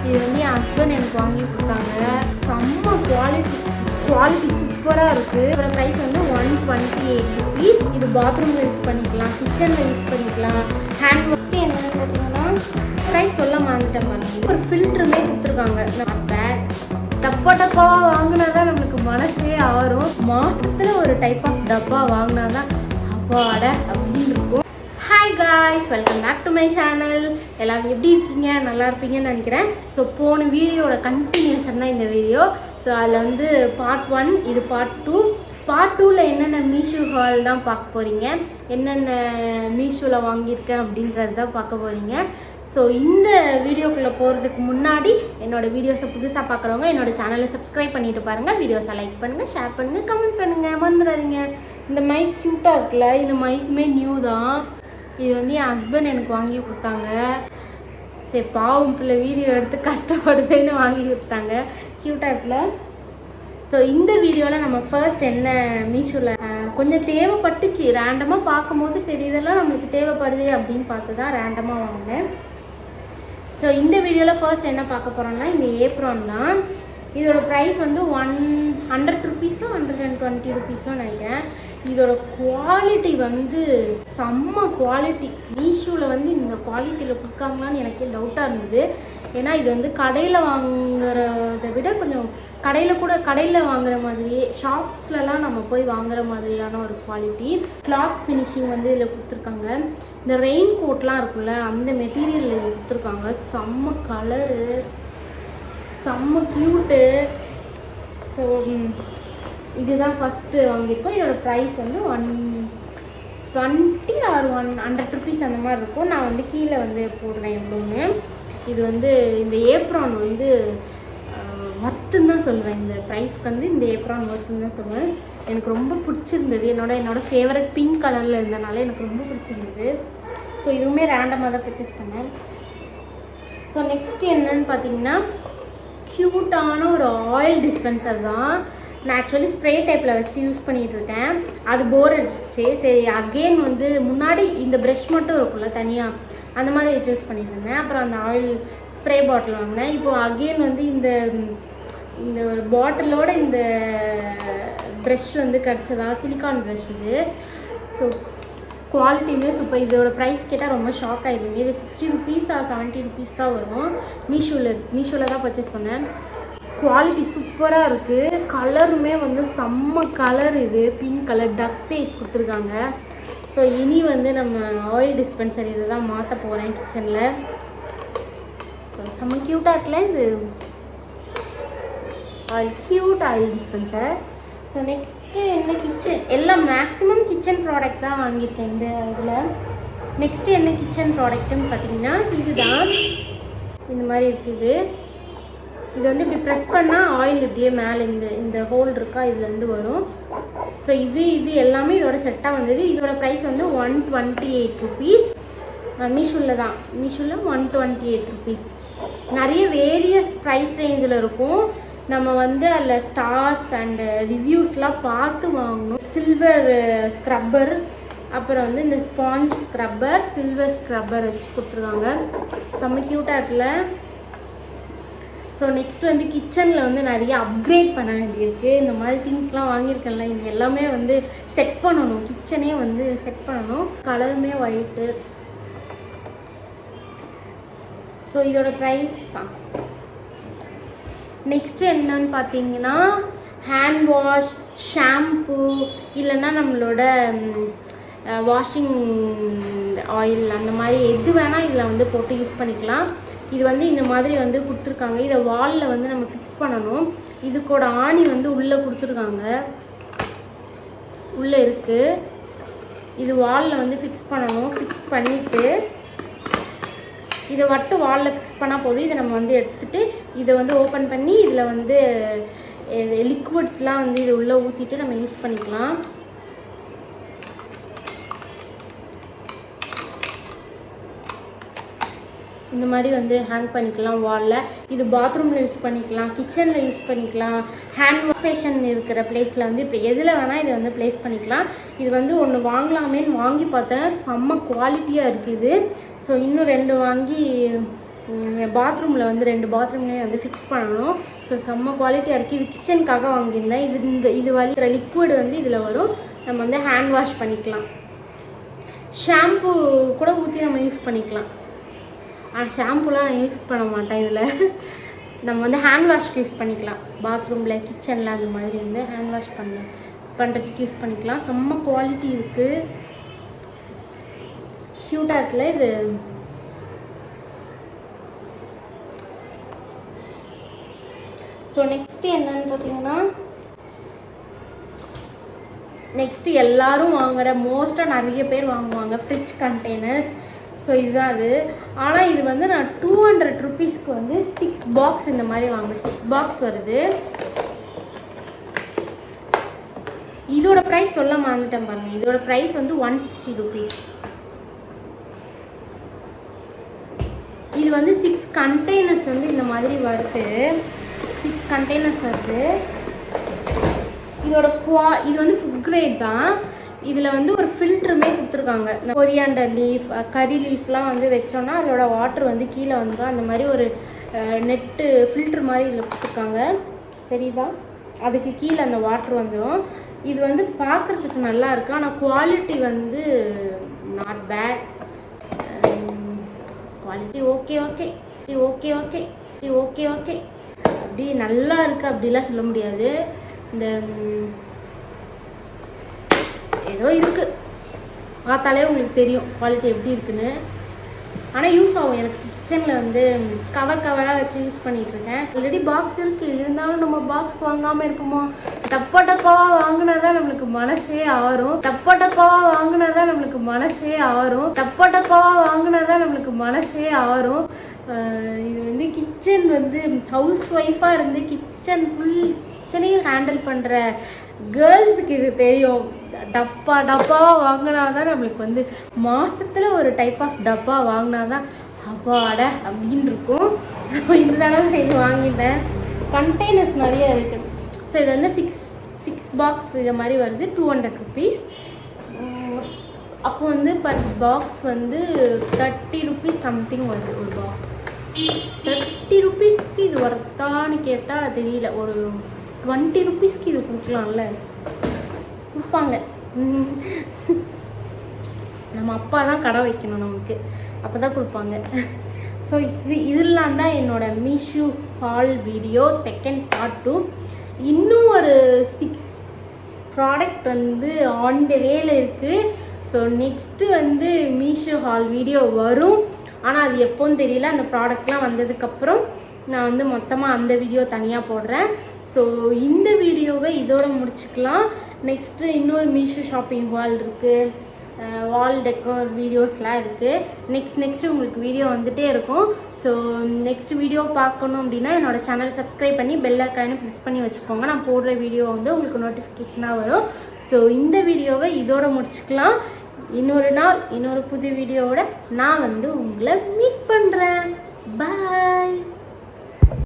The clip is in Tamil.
இது வந்து என் ஹஸ்பண்ட் எனக்கு வாங்கி கொடுத்தாங்க. செம்ம குவாலிட்டி சூப்பராக இருக்குது. இதோட ப்ரைஸ் வந்து 128 rupees. இது பாத்ரூமில் யூஸ் பண்ணிக்கலாம், கிச்சனில் யூஸ் பண்ணிக்கலாம். ஹேண்ட் வாஷ்க்கு என்னென்னு பார்த்தீங்கன்னா ப்ரைஸ் சொல்ல மறந்துட்டேன் பாருங்க. ஒரு ஃபில்டருமே கொடுத்துருக்காங்க. டப்பாவாக வாங்கினா தான் நம்மளுக்கு மனசே ஆறும். மாதத்தில் ஒரு டைப் ஆஃப் டப்பா வாங்கினா தான் அப்பாட அப்படின்னு இருக்கும். Hi guys, welcome back to my channel. எல்லோரும் எப்படி இருக்கீங்க? நல்லா இருப்பீங்கன்னு நினைக்கிறேன். ஸோ போன வீடியோட கண்டினியூஷன் தான் இந்த வீடியோ. ஸோ அதில் வந்து பார்ட் 1, இது பார்ட் 2. பார்ட் 2ல் என்னென்ன மீஷோ ஹால் தான் பார்க்க போகிறீங்க, என்னென்ன மீஷோவில் வாங்கியிருக்கேன் அப்படின்றது தான் பார்க்க போகிறீங்க. ஸோ இந்த வீடியோக்குள்ளே போகிறதுக்கு முன்னாடி என்னோடய வீடியோஸை புதுசாக பார்க்குறவங்க என்னோடய சேனலை சப்ஸ்கிரைப் பண்ணிவிட்டு பாருங்கள். வீடியோஸை லைக் பண்ணுங்கள், ஷேர் பண்ணுங்கள், கமெண்ட் பண்ணுங்கள், மறந்துடாதீங்க. இந்த மைக் க்யூட்டாக இருக்குல்ல, இந்த மைக்குமே நியூ தான். இது வந்து என் ஹஸ்பண்ட் எனக்கு வாங்கி கொடுத்தாங்க. சரி பாவம் பிள்ளை வீடியோ எடுத்து கஷ்டப்படுதுன்னு வாங்கி கொடுத்தாங்க. க்யூட்டாக இருக்குல்ல. ஸோ இந்த வீடியோவில் நம்ம ஃபர்ஸ்ட் என்ன மீஷோவில் கொஞ்சம் தேவைப்பட்டுச்சு. ரேண்டமாக பார்க்கும்போது சரி இதெல்லாம் நம்மளுக்கு தேவைப்படுது அப்படின்னு பார்த்து தான் ரேண்டமாக வாங்கினேன். ஸோ இந்த வீடியோவில் ஃபர்ஸ்ட் என்ன பார்க்க போகிறோம்னா இந்த ஏப்ரான் தான். இதோட ப்ரைஸ் வந்து 100 rupees-ஓ 120 rupees-ஓ நினைக்கிறேன். இதோட குவாலிட்டி வந்து செம்ம குவாலிட்டி. மீஷோவில் வந்து இந்த குவாலிட்டியில் கொடுக்காங்களான்னு எனக்கே டவுட்டாக இருந்தது. ஏன்னா இது வந்து கடையில் வாங்குறதை விட கொஞ்சம் கடையில் வாங்குற மாதிரியே ஷாப்ஸ்லலாம் நம்ம போய் வாங்குற மாதிரியான ஒரு குவாலிட்டி. கிளாத் ஃபினிஷிங் வந்து இதில் கொடுத்துருக்காங்க. இந்த ரெயின் கோட்லாம் இருக்குல்ல, அந்த மெட்டீரியலில் இது கொடுத்துருக்காங்க. செம்ம கலரு, செம்ம க்யூட்டு. ஸோ இதுதான் ஃபஸ்ட்டு வாங்கியிருக்கோம். இதோட ப்ரைஸ் வந்து 120 or 100 rupees அந்த மாதிரி இருக்கும். நான் வந்து கீழே வந்து போடுறேன் எவ்வளோன்னு. இது வந்து இந்த ஏப்ரான் வந்து ஒர்த்துன்னு தான் சொல்லுவேன். இந்த ப்ரைஸ்க்கு வந்து இந்த ஏப்ரான் ஒர்த்துன்னு தான் சொல்லுவேன். எனக்கு ரொம்ப பிடிச்சிருந்தது. என்னோட ஃபேவரட் பிங்க் கலரில் இருந்தனால எனக்கு ரொம்ப பிடிச்சிருந்தது. ஸோ இதுவுமே ரேண்டமாக தான் பர்ச்சேஸ் பண்ணேன். ஸோ நெக்ஸ்ட்டு என்னன்னு பார்த்தீங்கன்னா க்யூட்டான ஒரு ஆயில் டிஸ்பென்சர் தான். நான் ஆக்சுவலி ஸ்ப்ரே டைப்பில் வச்சு யூஸ் பண்ணிகிட்டு இருக்கேன். அது போர் அடிச்சிச்சு. சரி அகெயின் வந்து முன்னாடி இந்த ப்ரஷ் மட்டும் இருக்குல்ல தனியாக, அந்த மாதிரி வச்சு யூஸ் பண்ணிட்டு இருந்தேன். அப்புறம் அந்த ஆயில் ஸ்ப்ரே பாட்டில் வாங்கினேன். இப்போது அகெயின் வந்து இந்த ஒரு பாட்டிலோட இந்த ப்ரஷ் வந்து கிடச்சதா, சிலிக்கான் ப்ரஷ் இது. ஸோ குவாலிட்டியுமே சூப்பர். இதோட ப்ரைஸ் கேட்டால் ரொம்ப ஷாக் ஆகிடுவீங்க. இது 60 rupees or 70 rupees தான் வரும். மீஷோவில் தான் பர்ச்சேஸ் பண்ணேன். குவாலிட்டி சூப்பராக இருக்குது. கலருமே வந்து செம்ம கலர். இது பிங்க் கலர் டக் ஃபேஸ் கொடுத்துருக்காங்க. ஸோ இனி வந்து நம்ம ஆயில் டிஸ்பென்சர் இதை தான் மாற்ற போகிறேன் கிச்சனில். ஸோ செம்ம க்யூட்டாக இருக்குல்ல இது cute oil dispenser. So next என்ன கிச்சன் எல்லாம் மேக்ஸிமம் கிச்சன் ப்ராடக்ட் தான் வாங்கியிருக்கேன் இந்த இதில். நெக்ஸ்ட்டு என்ன கிச்சன் ப்ராடக்ட்டுன்னு பார்த்தீங்கன்னா இதுதான். இந்த மாதிரி இருக்குது. இது வந்து இப்படி ப்ரெஸ் பண்ணால் ஆயில் இப்படியே மேலே இந்த ஹோல் இருக்கா இதுலேருந்து வரும். ஸோ இது எல்லாமே இதோட செட்டாக வந்தது. இதோட ப்ரைஸ் வந்து 128 rupees. மீஷோவில் 128 rupees. நிறைய வேரியஸ் ப்ரைஸ் ரேஞ்சில் இருக்கும். நம்ம வந்து அதில் ஸ்டார்ஸ் அண்ட் ரிவ்யூஸ்லாம் பார்த்து வாங்கணும். சில்வர் ஸ்க்ரப்பர், அப்புறம் வந்து இந்த ஸ்பாஞ்ச் ஸ்க்ரப்பர், சில்வர் ஸ்க்ரப்பர் வச்சு கொடுத்துருக்காங்க. செம்ம க்யூட்டாக இருக்குல்ல. ஸோ நெக்ஸ்ட் வந்து கிச்சனில் வந்து நிறைய அப்கிரேட் பண்ண வேண்டியிருக்கு. இந்த மாதிரி திங்ஸ்லாம் வாங்கியிருக்கேன்ல, இங்கே எல்லாமே வந்து செட் பண்ணணும். கிச்சனே வந்து செட் பண்ணணும். கலருமே ஒயிட்டு. ஸோ இதோட ப்ரைஸ் நெக்ஸ்ட்டு என்னன்னு பார்த்தீங்கன்னா ஹேண்ட் வாஷ், ஷாம்பு, இல்லைன்னா நம்மளோட வாஷிங் ஆயில், அந்த மாதிரி எது வேணால் இதில் வந்து போட்டு யூஸ் பண்ணிக்கலாம். இது வந்து இந்த மாதிரி வந்து கொடுத்துருக்காங்க. இதை வாலில் வந்து நம்ம ஃபிக்ஸ் பண்ணணும். இதுக்கோட ஆணி வந்து உள்ளே கொடுத்துருக்காங்க, உள்ளே இருக்குது. இது வாலில் வந்து ஃபிக்ஸ் பண்ணணும். ஃபிக்ஸ் பண்ணிவிட்டு இதை மட்டும் வாலில் ஃபிக்ஸ் பண்ணால் போதும். இதை நம்ம வந்து எடுத்துகிட்டு இதை வந்து ஓப்பன் பண்ணி இதில் வந்து லிக்விட்ஸ்லாம் வந்து இது உள்ளே ஊற்றிட்டு நம்ம யூஸ் பண்ணிக்கலாம். இந்த மாதிரி வந்து ஹேங் பண்ணிக்கலாம் வாலில். இது பாத்ரூமில் யூஸ் பண்ணிக்கலாம், கிச்சனில் யூஸ் பண்ணிக்கலாம், ஹேண்ட் வாஷ் இருக்கிற பிளேஸில் வந்து இப்போ எதில் வேணால் இதை வந்து ப்ளேஸ் பண்ணிக்கலாம். இது வந்து ஒன்று வாங்கலாமேன்னு வாங்கி பார்த்தேன். செம்ம குவாலிட்டியாக இருக்குது. ஸோ இன்னும் 2 வாங்கி என் பாத்ரூமில் வந்து 2 பாத்ரூம்லேயும் வந்து ஃபிக்ஸ் பண்ணணும். ஸோ செம்ம குவாலிட்டியாக இருக்குது. இது கிச்சனுக்காக வாங்கியிருந்தேன். இது வலிக்கிற லிக்விட் வந்து இதில் வரும். நம்ம வந்து ஹேண்ட் வாஷ் பண்ணிக்கலாம். ஷாம்பு கூட ஊற்றி நம்ம யூஸ் பண்ணிக்கலாம். ஆனால் ஷாம்புலாம் நான் யூஸ் பண்ண மாட்டேன். இதில் நம்ம வந்து ஹேண்ட் வாஷ்க்கு யூஸ் பண்ணிக்கலாம். பாத்ரூமில் கிச்சனில் அந்த மாதிரி வந்து ஹேண்ட் வாஷ் பண்ணுறதுக்கு யூஸ் பண்ணிக்கலாம். செம்ம குவாலிட்டி இருக்குது. க்யூட்டாக இருக்குல்ல இது. ஸோ நெக்ஸ்ட்டு என்னன்னு பார்த்தீங்கன்னா, நெக்ஸ்ட்டு எல்லோரும் வாங்குகிற மோஸ்ட்டாக நிறைய பேர் வாங்குவாங்க ஃப்ரிட்ஜ் கண்டெய்னர்ஸ். ஸோ இதுதான் அது. ஆனால் இது வந்து நான் 200 ருபீஸ்க்கு வந்து 6 பாக்ஸ் இந்த மாதிரி வாங்கினேன். 6 பாக்ஸ் வருது. இதோட ப்ரைஸ் சொல்ல மறந்துட்டேன் பாருங்கள். இதோட ப்ரைஸ் வந்து 160 ருபீஸ். இது வந்து 6 கண்டெய்னர்ஸ் வந்து இந்த மாதிரி வருது. 6 கண்டெய்னர்ஸ் வருது. இது வந்து ஃபுட் கிரேட் தான். இதில் வந்து ஒரு ஃபில்ட்ருமே கொடுத்துருக்காங்க. கொரியாண்டர் லீஃப், கறி லீஃப்லாம் வந்து வச்சோன்னா அதோட வாட்டர் வந்து கீழே வந்துடும். அந்த மாதிரி ஒரு நெட்டு ஃபில்ட்ரு மாதிரி இதில் கொடுத்துருக்காங்க. தெரியுதா? அதுக்கு கீழே அந்த வாட்டர் வந்துடும். இது வந்து பார்க்குறதுக்கு நல்லா இருக்குது. ஆனால் குவாலிட்டி வந்து not bad. Quality okay okay okay okay okay okay அப்படி நல்லா இருக்குது அப்படிலாம் சொல்ல முடியாது. இந்த ஏதோ இருக்குது, பார்த்தாலே உங்களுக்கு தெரியும் குவாலிட்டி எப்படி இருக்குன்னு. ஆனால் யூஸ் ஆகும். எனக்கு கிச்சனில் வந்து கவராக வச்சு யூஸ் பண்ணிகிட்ருக்கேன். ஆல்ரெடி பாக்ஸ் இருக்குது. இருந்தாலும் நம்ம பாக்ஸ் வாங்காமல் இருப்போமோ? டப்பாவாக வாங்கினா தான் நம்மளுக்கு மனசே ஆறும். டப்பாவாக வாங்கினா தான் நம்மளுக்கு மனசே ஆறும். டப்பாவாக வாங்கினா தான் நம்மளுக்கு மனசே ஆறும். இது வந்து கிச்சன் வந்து ஹவுஸ் ஒய்ஃபாக இருந்து கிச்சனையும் ஹேண்டில் பண்ணுற கேர்ள்ஸுக்கு இது தெரியும். டப்பாவாக வாங்கினா தான் நம்மளுக்கு வந்து மாதத்தில் ஒரு டைப் ஆஃப் டப்பா வாங்கினா தான் அப்பாட அப்படின்னு இருக்கும். ஸோ இந்த தடவை இது வாங்கிட்டேன். கண்டெய்னர்ஸ் நிறைய இருக்குது. ஸோ இது வந்து 6 பாக்ஸ் இது மாதிரி வருது. 200 ருபீஸ். அப்போ வந்து பர் பாக்ஸ் வந்து 30 ருபீஸ் சம்திங் வருது ஒரு பாக்ஸ். 30 ருபீஸ்க்கு இது ஒர்த்தான்னு கேட்டால் தெரியல. ஒரு 20 ருபீஸ்க்கு இது கொடுக்கலாம்ல, கொடுப்பாங்க. நம்ம அப்பா தான் கடை வைக்கணும் நமக்கு, அப்போ தான் கொடுப்பாங்க. ஸோ இதெல்லாம் தான் என்னோடய Meesho hall video second part 2. இன்னும் ஒரு 6 ப்ராடக்ட் வந்து ஆன் த வேல இருக்குது. ஸோ நெக்ஸ்ட்டு வந்து மீஷோ ஹால் வீடியோ வரும். ஆனால் அது எப்போன்னு தெரியல. அந்த ப்ராடக்ட்லாம் வந்ததுக்கப்புறம் நான் வந்து மொத்தமாக அந்த வீடியோ தனியாக போடுறேன். ஸோ இந்த வீடியோவை இதோட முடிச்சுக்கலாம். நெக்ஸ்ட்டு இன்னொரு மீஷோ ஷாப்பிங் ஹால் இருக்குது, வால் டெக்கோர் வீடியோஸ்லாம் இருக்குது. நெக்ஸ்ட்டு உங்களுக்கு வீடியோ வந்துகிட்டே இருக்கும். ஸோ நெக்ஸ்ட் வீடியோ பார்க்கணும் அப்படின்னா என்னோடய சேனல் சப்ஸ்கிரைப் பண்ணி பெல் ஐக்கானை ப்ரெஸ் பண்ணி வச்சுக்கோங்க. நான் போடுற வீடியோ வந்து உங்களுக்கு நோட்டிஃபிகேஷனாக வரும். ஸோ இந்த வீடியோவை இதோட முடிச்சுக்கலாம். இன்னொரு நாள் இன்னொரு புது வீடியோவோட நான் வந்து உங்களை மீட் பண்ணுறேன். பாய்.